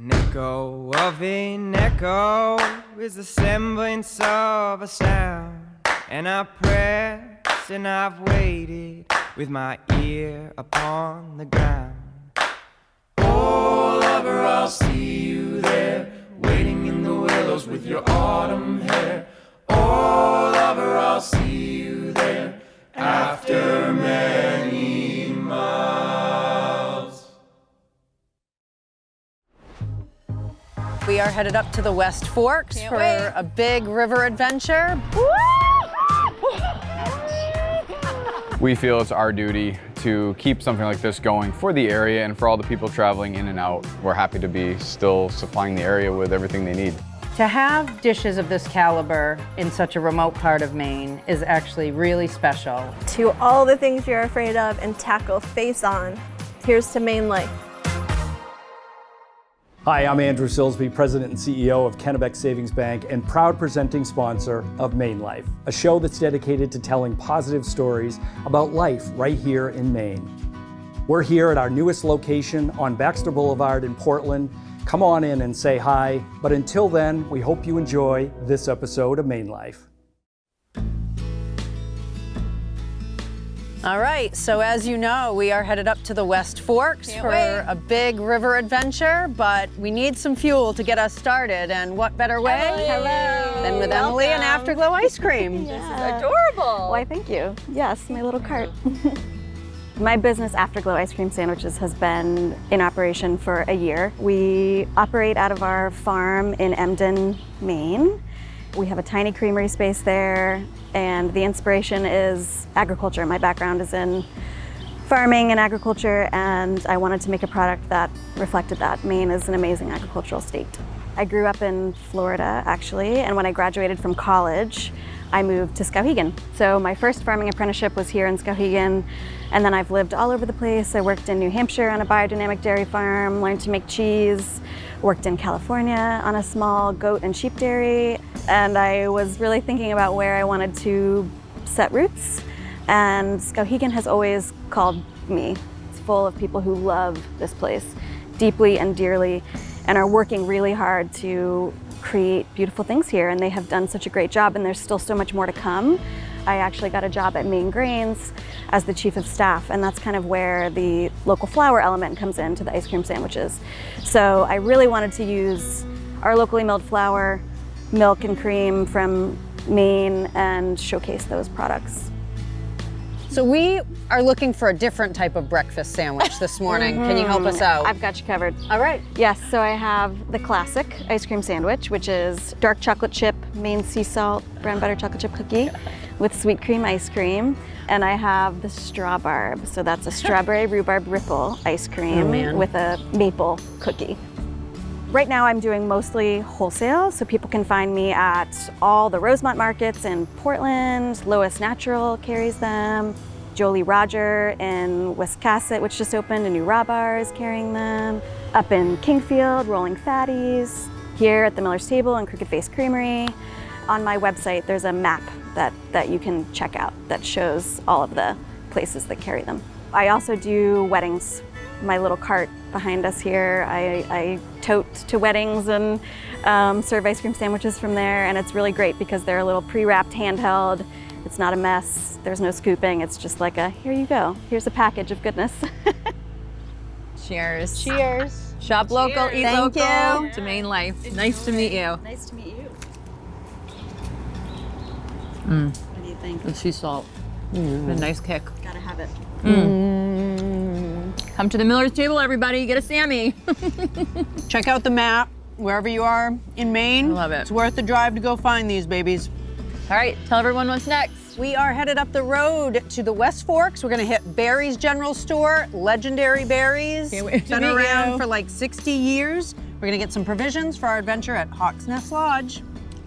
An echo of an echo is the semblance of a sound. And I press and I've waited with my ear upon the ground. Oh, lover, I'll see you there, waiting in the willows with your autumn hair. Oh, lover, I'll see you there after many miles. We are headed up to the West Forks for a big river adventure. We feel it's our duty to keep something like this going for the area and for all the people traveling in and out. We're happy to be still supplying the area with everything they need. To have dishes of this caliber in such a remote part of Maine is actually really special. To all the things you're afraid of and tackle face on, here's to MaineLife. Hi, I'm Andrew Silsby, President and CEO of Kennebec Savings Bank and proud presenting sponsor of MaineLife, a show that's dedicated to telling positive stories about life right here in Maine. We're here at our newest location on Baxter Boulevard in Portland. Come on in and say hi, but until then, we hope you enjoy this episode of MaineLife. All right, so as you know, we are headed up to the West Forks for a big river adventure, but we need some fuel to get us started, and what better way than with Emily and Afterglow Ice Cream. This is adorable. Why, thank you. Yes, my little cart. My business, Afterglow Ice Cream Sandwiches, has been in operation for a year. We operate out of our farm in Emden, Maine. We have a tiny creamery space there, and the inspiration is agriculture. My background is in farming and agriculture, and I wanted to make a product that reflected that. Maine is an amazing agricultural state. I grew up in Florida, actually, and when I graduated from college, I moved to Skowhegan. So my first farming apprenticeship was here in Skowhegan, and then I've lived all over the place. I worked in New Hampshire on a biodynamic dairy farm, learned to make cheese, worked in California on a small goat and sheep dairy, and I was really thinking about where I wanted to set roots, and Skowhegan has always called me. It's full of people who love this place deeply and dearly and are working really hard to create beautiful things here, and they have done such a great job, and there's still so much more to come. I actually got a job at Maine Grains as the chief of staff, and that's kind of where the local flour element comes into the ice cream sandwiches. So I really wanted to use our locally milled flour, milk and cream from Maine, and showcase those products. So we are looking for a different type of breakfast sandwich this morning. Can you help us out? I've got you covered. All right. Yes, so I have the classic ice cream sandwich, which is dark chocolate chip, Maine sea salt, brown butter chocolate chip cookie with sweet cream ice cream. And I have the strawbarb, so that's a strawberry rhubarb ripple ice cream with a maple cookie. Right now I'm doing mostly wholesale, so people can find me at all the Rosemont markets in Portland. Lois Natural carries them. Jolie Roger in Wiscasset, which just opened, a new raw bar, is carrying them. Up in Kingfield, Rolling Fatties. Here at the Miller's Table and Crooked Face Creamery. On my website, there's a map that you can check out that shows all of the places that carry them. I also do weddings. My little cart behind us here, I tote to weddings and serve ice cream sandwiches from there, and it's really great because they're a little pre-wrapped handheld. It's not a mess, there's no scooping, it's just like a, here you go, here's a package of goodness. Cheers. Cheers. Shop local, eat Thank local. you. To MaineLife. Nice to meet you. Nice to meet you. What do you think? The sea salt. A nice kick. Gotta have it. Come to the Miller's Table, everybody. Get a Sammy. Check out the map wherever you are in Maine. I love it. It's worth the drive to go find these babies. All right, tell everyone what's next. We are headed up the road to the West Forks. We're gonna hit Barry's General Store, legendary Barry's. Can't wait to Been meet around you. for like 60 years. We're gonna get some provisions for our adventure at Hawk's Nest Lodge.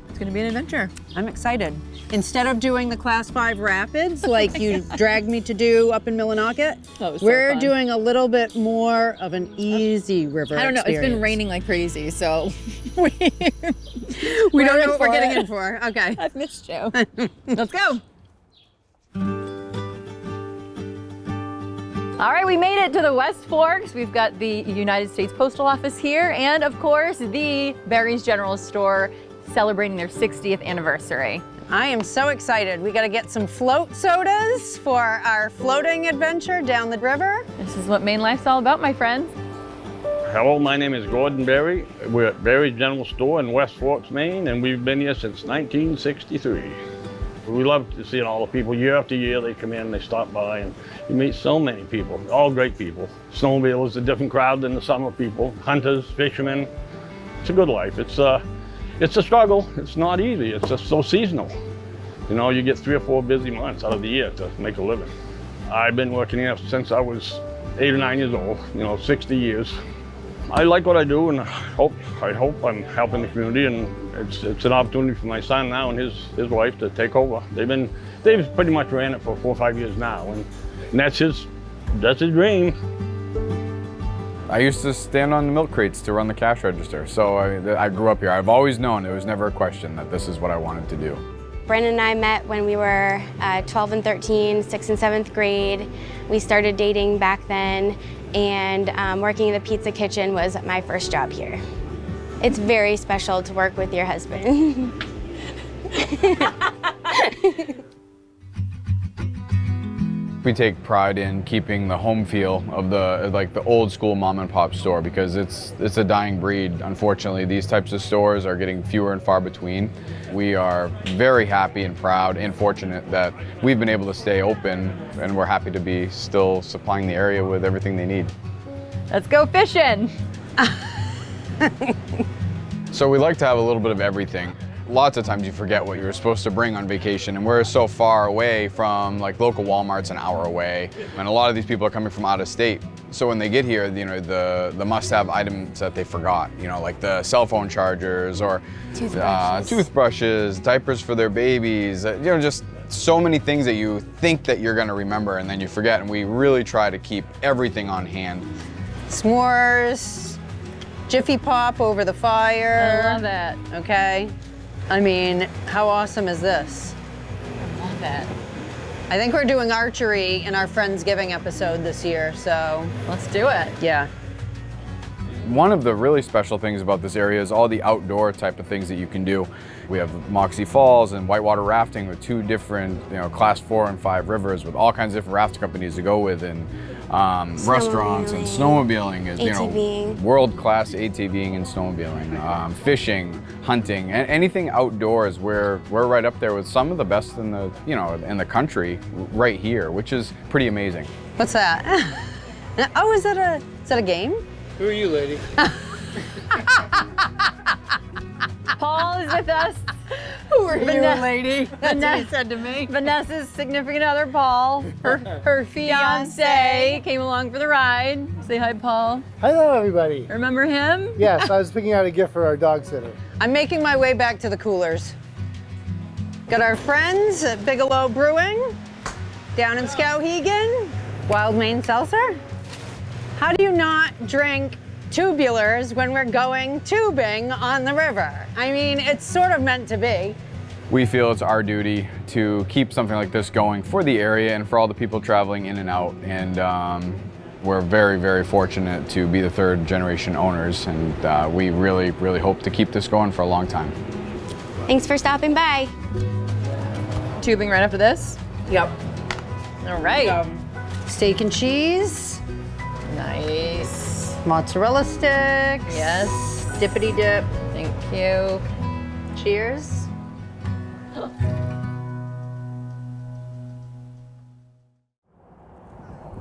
It's gonna be an adventure. I'm excited. Instead of doing the Class 5 rapids like you dragged me to do up in Millinocket, That was so we're fun. doing a little bit more of an easy river I don't know, it's been experience. raining like crazy, so we don't know what we're getting in for. Okay. I've missed you. Let's go. All right, we made it to the West Forks. We've got the United States Postal Office here, and of course, the Barry's General Store celebrating their 60th anniversary. I am so excited. We got to get some float sodas for our floating adventure down the river. This is what MaineLife's all about, my friends. Hello, my name is Gordon Berry. We're at Barry's General Store in West Forks, Maine, and we've been here since 1963. We love to see all the people year after year. They come in, they stop by, and you meet so many people, all great people. Snowmobilers, a different crowd than the summer people. Hunters, fishermen. It's a good life. It's a struggle. It's not easy. It's just so seasonal. You know, you get 3 or 4 busy months out of the year to make a living. I've been working here since I was 8 or 9 years old, 60 years. I like what I do, and I hope I'm helping the community, and it's an opportunity for my son now and his wife to take over. They've pretty much ran it for 4 or 5 years now, and that's his dream. I used to stand on the milk crates to run the cash register, so I grew up here. I've always known, it was never a question, that this is what I wanted to do. Brandon and I met when we were 12 and 13, 6th and 7th grade. We started dating back then, and working in the pizza kitchen was my first job here. It's very special to work with your husband. We take pride in keeping the home feel of the old school mom and pop store, because it's a dying breed. Unfortunately, these types of stores are getting fewer and far between. We are very happy and proud and fortunate that we've been able to stay open, and we're happy to be still supplying the area with everything they need. Let's go fishing. So we like to have a little bit of everything. Lots of times you forget what you were supposed to bring on vacation, and we're so far away from local Walmart's an hour away, and a lot of these people are coming from out of state. So when they get here, the must-have items that they forgot, like the cell phone chargers or toothbrushes, diapers for their babies, just so many things that you think that you're gonna remember and then you forget, and we really try to keep everything on hand. S'mores, Jiffy Pop over the fire. I love that. Okay. I mean, how awesome is this? I love that. I think we're doing archery in our Friendsgiving episode this year, so. Let's do it. Yeah. One of the really special things about this area is all the outdoor type of things that you can do. We have Moxie Falls and Whitewater rafting with 2 different, class 4 and 5 rivers with all kinds of different raft companies to go with, and restaurants and snowmobiling is, ATVing. World-class ATVing and snowmobiling, fishing, hunting, and anything outdoors. We're right up there with some of the best in the, in the country right here, which is pretty amazing. What's that? Oh, is that a game? Who are you, lady? Paul is with us. Who are you, lady? That's what he said to me. Vanessa's significant other, Paul. Her fiance came along for the ride. Say hi, Paul. Hello, everybody. Remember him? Yes, I was picking out a gift for our dog sitter. I'm making my way back to the coolers. Got our friends at Bigelow Brewing down in Skowhegan. Wild Maine Seltzer. How do you not drink tubulars when we're going tubing on the river? I mean, it's sort of meant to be. We feel it's our duty to keep something like this going for the area and for all the people traveling in and out. And we're very, very fortunate to be the 3rd generation owners. And we really, really hope to keep this going for a long time. Thanks for stopping by. Tubing right after this? Yep. All right. Steak and cheese. Nice. Mozzarella sticks. Yes. Dippity dip. Thank you. Cheers.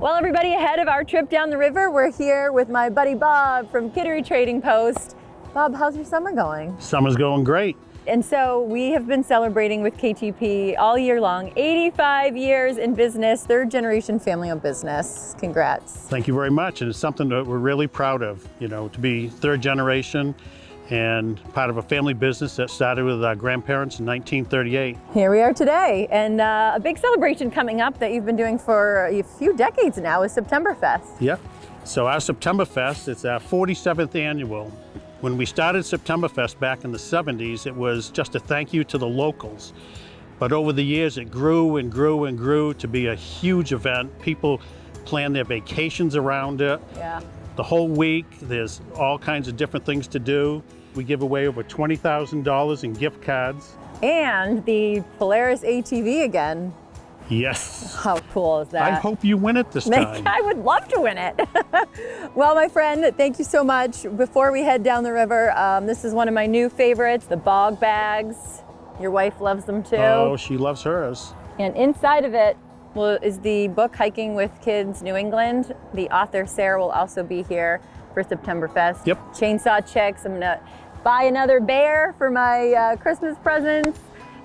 Well, everybody, ahead of our trip down the river, we're here with my buddy Bob from Kittery Trading Post. Bob, how's your summer going? Summer's going great. And so we have been celebrating with KTP all year long. 85 years in business, 3rd generation family-owned business. Congrats. Thank you very much. And it's something that we're really proud of, to be 3rd generation and part of a family business that started with our grandparents in 1938. Here we are today, and a big celebration coming up that you've been doing for a few decades now is Septemberfest. Yep. So our Septemberfest, it's our 47th annual. When we started Septemberfest back in the 70s, it was just a thank you to the locals. But over the years, it grew and grew and grew to be a huge event. People plan their vacations around it. Yeah. The whole week, there's all kinds of different things to do. We give away over $20,000 in gift cards. And the Polaris ATV again. Yes. How cool is that? I hope you win it this time. I would love to win it. Well, my friend, thank you so much. Before we head down the river, this is one of my new favorites, the bog bags. Your wife loves them too. Oh, she loves hers. And inside of it is the book Hiking with Kids New England. The author, Sarah, will also be here for September Fest. Yep. Chainsaw chicks. I'm gonna buy another bear for my Christmas presents.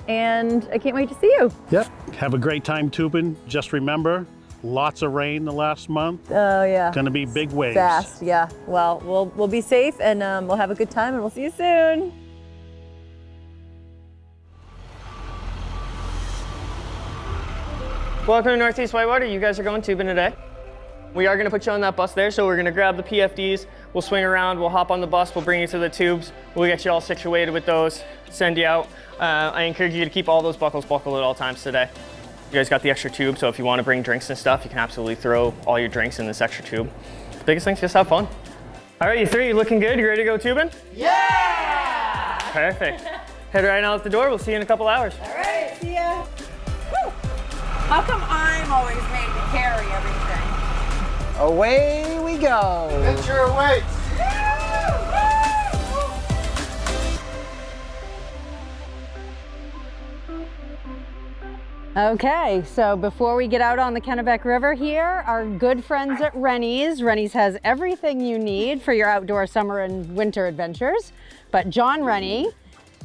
And I can't wait to see you. Yep. Have a great time tubing. Just remember, lots of rain the last month. Oh yeah. Gonna be big waves. Fast, yeah. Well, we'll be safe and we'll have a good time and we'll see you soon. Welcome to Northeast Whitewater. You guys are going tubing today. We are going to put you on that bus there, so we're going to grab the PFDs, we'll swing around, we'll hop on the bus, we'll bring you to the tubes, we'll get you all situated with those, send you out. I encourage you to keep all those buckles buckled at all times today. You guys got the extra tube, so if you want to bring drinks and stuff, you can absolutely throw all your drinks in this extra tube. The biggest thing is just have fun. All right, you three, you looking good? You ready to go tubing? Yeah! Perfect. Head right out the door, we'll see you in a couple hours. All right, see ya. Woo. How come I'm always made to carry everything? Away we go. Adventure awaits. Okay, so before we get out on the Kennebec River here, our good friends at Rennie's. Rennie's has everything you need for your outdoor summer and winter adventures. But John Rennie,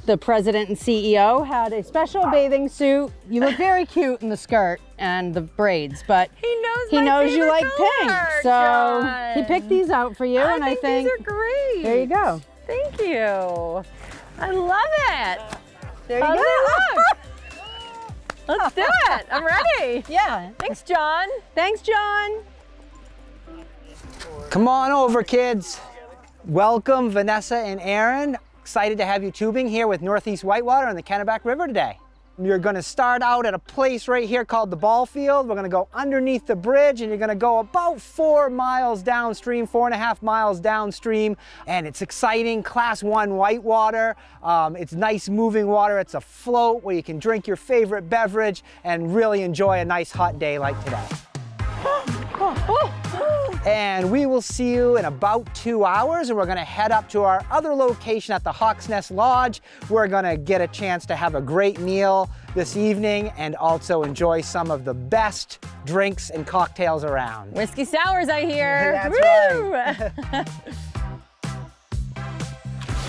the president and CEO, had a special bathing suit. You look very cute in the skirt and the braids, but he knows you like pink. So John. he picked these out for you, and I think these are great. there you go. Thank you. I love it. There you How go. does it look? Let's do it. I'm ready. Yeah. Thanks, John. Thanks, John. Come on over, kids. Welcome, Vanessa and Aaron. Excited to have you tubing here with Northeast Whitewater on the Kennebec River today. You're going to start out at a place right here called the ball field. We're going to go underneath the bridge and you're going to go about 4 miles downstream, 4.5 miles downstream. And it's exciting, Class 1 whitewater. It's nice moving water. It's a float where you can drink your favorite beverage and really enjoy a nice hot day like today. And we will see you in about 2 hours, and we're gonna head up to our other location at the Hawk's Nest Lodge. We're gonna get a chance to have a great meal this evening and also enjoy some of the best drinks and cocktails around. Whiskey sours, I hear. That's Woo! right.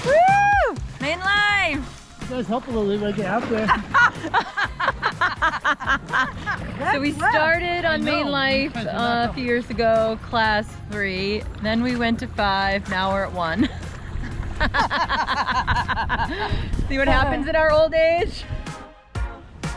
Woo! MaineLife. You guys help a little bit when I get out there. So we started on MaineLife a few years ago, class 3. Then we went to 5. Now we're at 1. See what happens in our old age?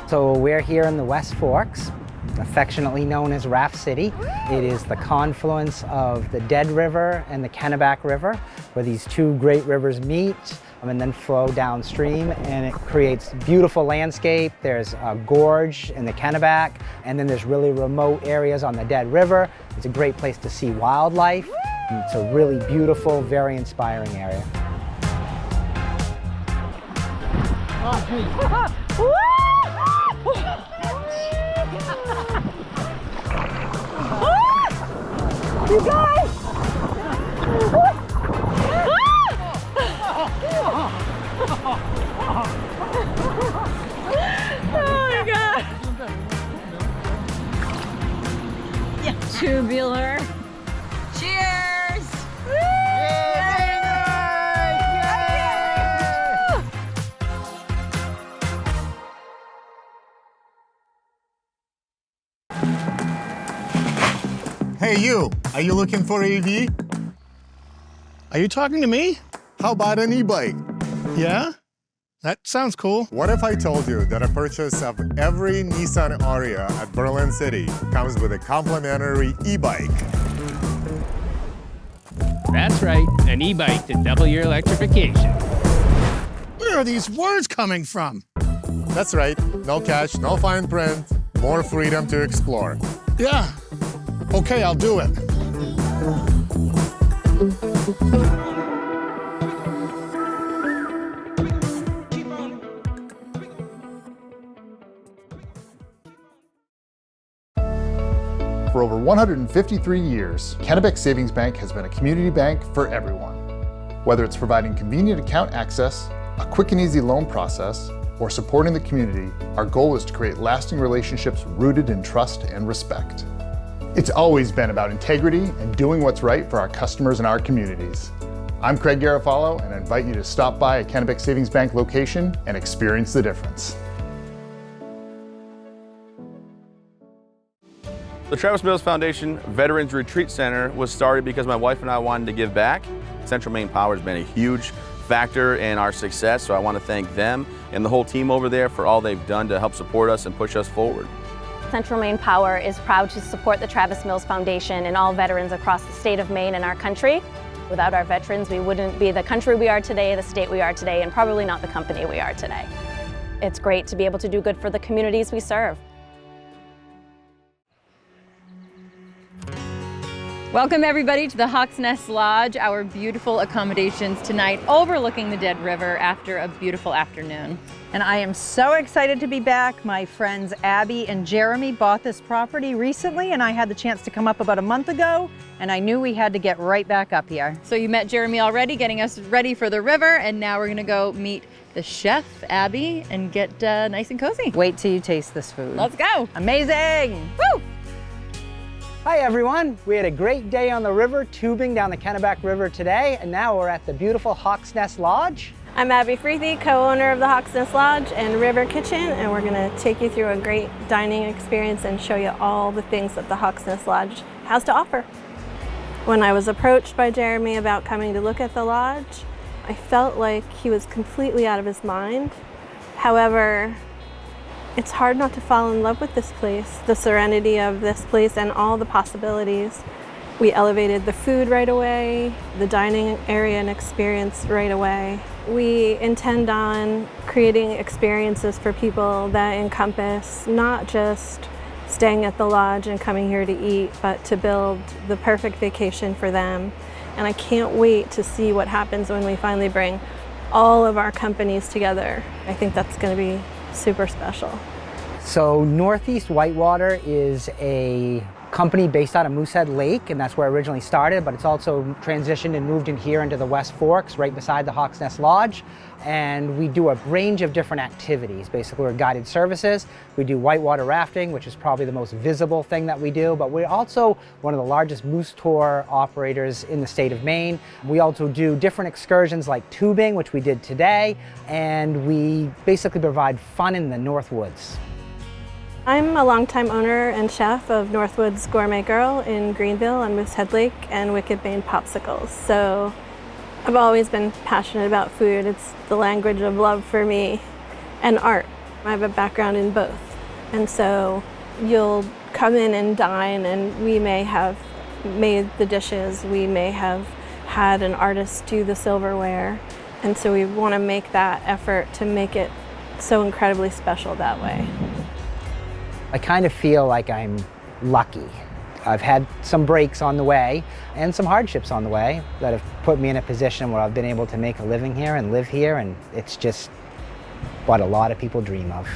So we're here in the West Forks, affectionately known as Raft City. It is the confluence of the Dead River and the Kennebec River, where these two great rivers meet and then flow downstream, and it creates beautiful landscape. There's a gorge in the Kennebec, and then there's really remote areas on the Dead River. It's a great place to see wildlife. And it's a really beautiful, very inspiring area. You guys! Oh my God! Yeah, tubular. Cheers! Hey you, are you looking for an EV? Are you talking to me? How about an e-bike? Yeah? That sounds cool. What if I told you that a purchase of every Nissan Ariya at Berlin City comes with a complimentary e-bike? That's right, an e-bike to double your electrification. Where are these words coming from? That's right, no cash, no fine print, more freedom to explore. Yeah, Okay, I'll do it. For over 153 years, Kennebec Savings Bank has been a community bank for everyone. Whether it's providing convenient account access, a quick and easy loan process, or supporting the community, our goal is to create lasting relationships rooted in trust and respect. It's always been about integrity and doing what's right for our customers and our communities. I'm Craig Garofalo, and I invite you to stop by a Kennebec Savings Bank location and experience the difference. The Travis Mills Foundation Veterans Retreat Center was started because my wife and I wanted to give back. Central Maine Power has been a huge factor in our success, so I want to thank them and the whole team over there for all they've done to help support us and push us forward. Central Maine Power is proud to support the Travis Mills Foundation and all veterans across the state of Maine and our country. Without our veterans, we wouldn't be the country we are today, the state we are today, and probably not the company we are today. It's great to be able to do good for the communities we serve. Welcome everybody to the Hawk's Nest Lodge, our beautiful accommodations tonight overlooking the Dead River after a beautiful afternoon. And I am so excited to be back. My friends Abby and Jeremy bought this property recently, and I had the chance to come up about a month ago, and I knew we had to get right back up here. So you met Jeremy already, getting us ready for the river, and now we're gonna go meet the chef, Abby, and get nice and cozy. Wait till you taste this food. Let's go. Amazing. Woo! Hi everyone, we had a great day on the river, tubing down the Kennebec River today, and now we're at the beautiful Hawk's Nest Lodge. I'm Abby Freethy, co-owner of the Hawk's Nest Lodge and River Kitchen, and we're gonna take you through a great dining experience and show you all the things that the Hawk's Nest Lodge has to offer. When I was approached by Jeremy about coming to look at the lodge, I felt like he was completely out of his mind. However, it's hard not to fall in love with this place, the serenity of this place and all the possibilities. We elevated the food right away, the dining area and experience right away. We intend on creating experiences for people that encompass not just staying at the lodge and coming here to eat, but to build the perfect vacation for them. And I can't wait to see what happens when we finally bring all of our companies together. I think that's going to be super special. So Northeast Whitewater is a company based out of Moosehead Lake, and that's where it originally started, but it's also transitioned and moved in here into the West Forks, right beside the Hawk's Nest Lodge. And we do a range of different activities. Basically, we're guided services. We do whitewater rafting, which is probably the most visible thing that we do, but we're also one of the largest moose tour operators in the state of Maine. We also do different excursions like tubing, which we did today, and we basically provide fun in the Northwoods. I'm a longtime owner and chef of Northwoods Gourmet Girl in Greenville on Moosehead Lake and Wicked Maine Popsicles. So I've always been passionate about food. It's the language of love for me, and art. I have a background in both. And so you'll come in and dine, and we may have made the dishes, we may have had an artist do the silverware. And so we want to make that effort to make it so incredibly special that way. I kind of feel like I'm lucky. I've had some breaks on the way and some hardships on the way that have put me in a position where I've been able to make a living here and live here, and it's just what a lot of people dream of.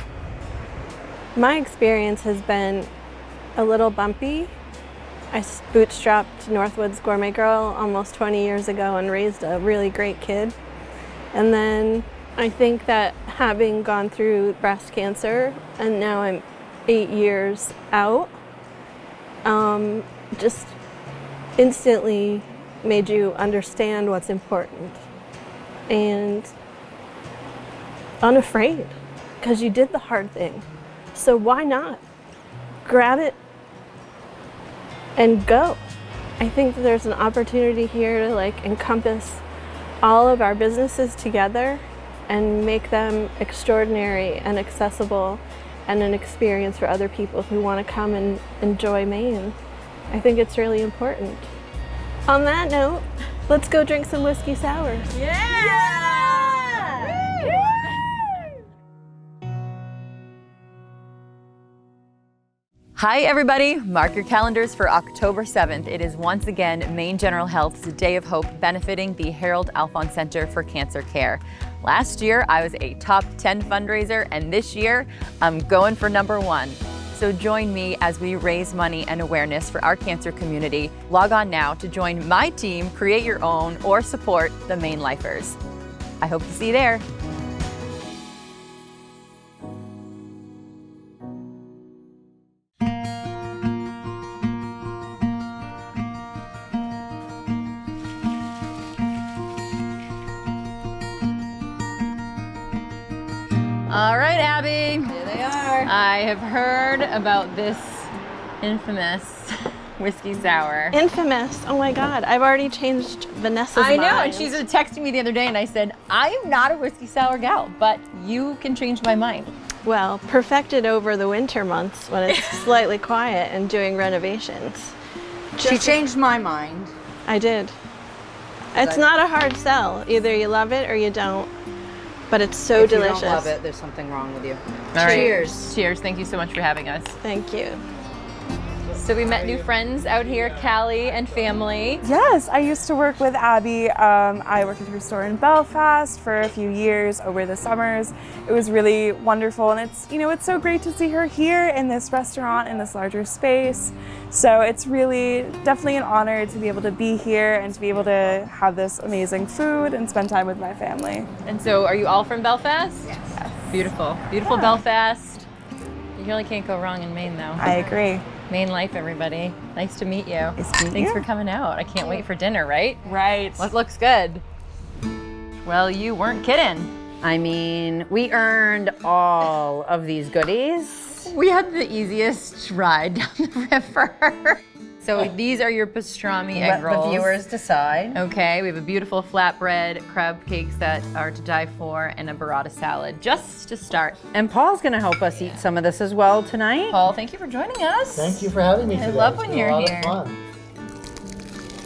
My experience has been a little bumpy. I bootstrapped Northwoods Gourmet Girl almost 20 years ago and raised a really great kid. And then I think that having gone through breast cancer, and now I'm 8 years out, just instantly made you understand what's important and unafraid, because you did the hard thing. So why not grab it and go? I think that there's an opportunity here to encompass all of our businesses together and make them extraordinary and accessible and an experience for other people who want to come and enjoy Maine. I think it's really important. On that note, let's go drink some whiskey sours. Hi everybody, mark your calendars for October 7th. It is once again Maine General Health's Day of Hope benefiting the Harold Alphon Center for Cancer Care. Last year I was a top 10 fundraiser and this year I'm going for #1. So join me as we raise money and awareness for our cancer community. Log on now to join my team, create your own, or support the MaineLifers. I hope to see you there. All right, Abby. Here they are. I have heard about this infamous whiskey sour. Infamous. Oh my God. I've already changed Vanessa's I know, mind. and she's texting me the other day and I said, I am not a whiskey sour gal, but you can change my mind. Well, perfected over the winter months when it's slightly quiet and doing renovations. She changed my mind. I did. It's not a hard sell. Either you love it or you don't. But it's so delicious. If you don't love it, there's something wrong with you. All right. Cheers. Cheers. Thank you so much for having us. Thank you. So we met new friends out here, Callie and family. Yes, I used to work with Abby. I worked at her store in Belfast for a few years over the summers. It was really wonderful, and it's so great to see her here in this restaurant in this larger space. So it's really definitely an honor to be able to be here and to be able to have this amazing food and spend time with my family. And so are you all from Belfast? Yes. Beautiful. Beautiful Belfast. You really can't go wrong in Maine though. I agree. MaineLife, everybody. Nice to meet you. Nice to meet Thanks you. for coming out. I can't wait for dinner, right? Right. What looks good? Well, you weren't kidding. I mean, we earned all of these goodies. We had the easiest ride down the river. So these are your pastrami egg rolls. Let the viewers decide. Okay, we have a beautiful flatbread, crab cakes that are to die for, and a burrata salad, just to start. And Paul's gonna help us eat some of this as well tonight. Paul, thank you for joining us. Thank you for having me today. I love It's when been you're a lot here. of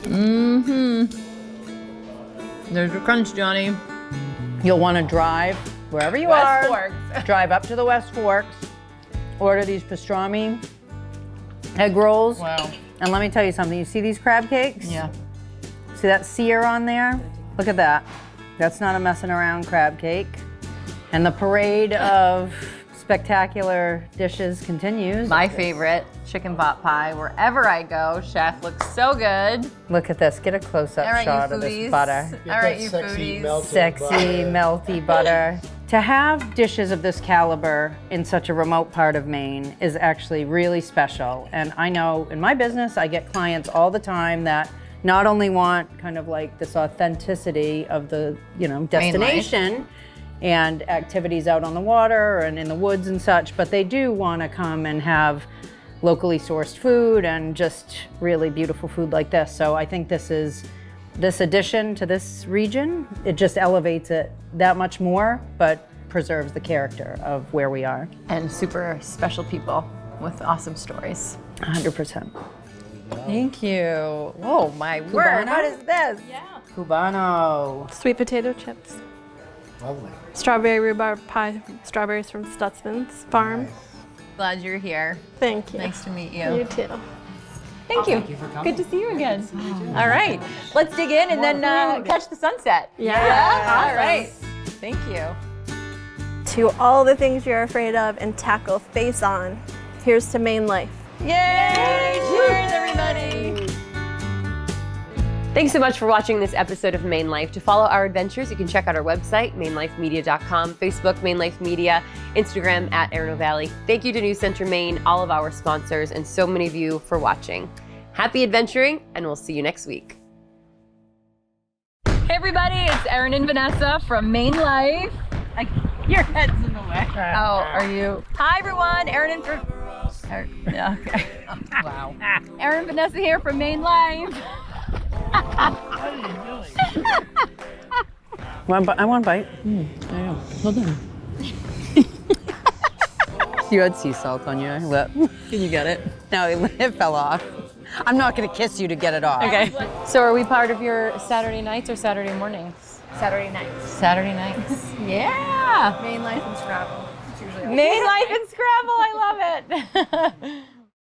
fun. There's your crunch, Johnny. You'll wanna drive wherever you West are. Forks. Drive up to the West Forks, order these pastrami egg rolls. Wow. And let me tell you something, you see these crab cakes? Yeah. See that sear on there? Look at that. That's not a messing around crab cake. And the parade of spectacular dishes continues. My favorite, chicken pot pie. Wherever I go, chef looks so good. Look at this, get a close-up All right, shot you of this foodies. butter. All right, you sexy, foodies. melted Sexy, butter. melty butter. To have dishes of this caliber in such a remote part of Maine is actually really special. And I know in my business, I get clients all the time that not only want kind of like this authenticity of the, destination and activities out on the water and in the woods and such, but they do want to come and have locally sourced food and just really beautiful food like this. So I think this addition to this region, it just elevates it that much more, but preserves the character of where we are. And super special people with awesome stories. 100%. Thank you. Whoa, my word. What is this? Yeah. Cubano. Sweet potato chips. Lovely. Strawberry rhubarb pie. Strawberries from Stutzman's farm. Glad you're here. Thank you. Nice to meet you. You too. Thank you. Thank you for coming. Good to see you again. All right, let's dig in and then catch the sunset. Yeah. All right. Thank you. To all the things you're afraid of and tackle face on. Here's to MaineLife. Yay! Cheers, everybody. Thanks so much for watching this episode of MaineLife. To follow our adventures, you can check out our website, MaineLifeMedia.com, Facebook, MaineLife Media, Instagram @ArnoValley. Thank you to New Center Maine, all of our sponsors, and so many of you for watching. Happy adventuring, and we'll see you next week. Hey, everybody, it's Erin and Vanessa from MaineLife. Your head's in the way. Oh, are you? Hi, everyone. Erin and yeah, okay. Wow. Erin and Vanessa here from MaineLife. I want a bite. I know. Hold on. You had sea salt on your lip. Can you get it? No, it fell off. I'm not gonna kiss you to get it off. Okay. So are we part of your Saturday nights or Saturday mornings? Saturday nights. Saturday nights. Yeah. MaineLife and Scrabble. It's usually MaineLife and Scrabble, I love it.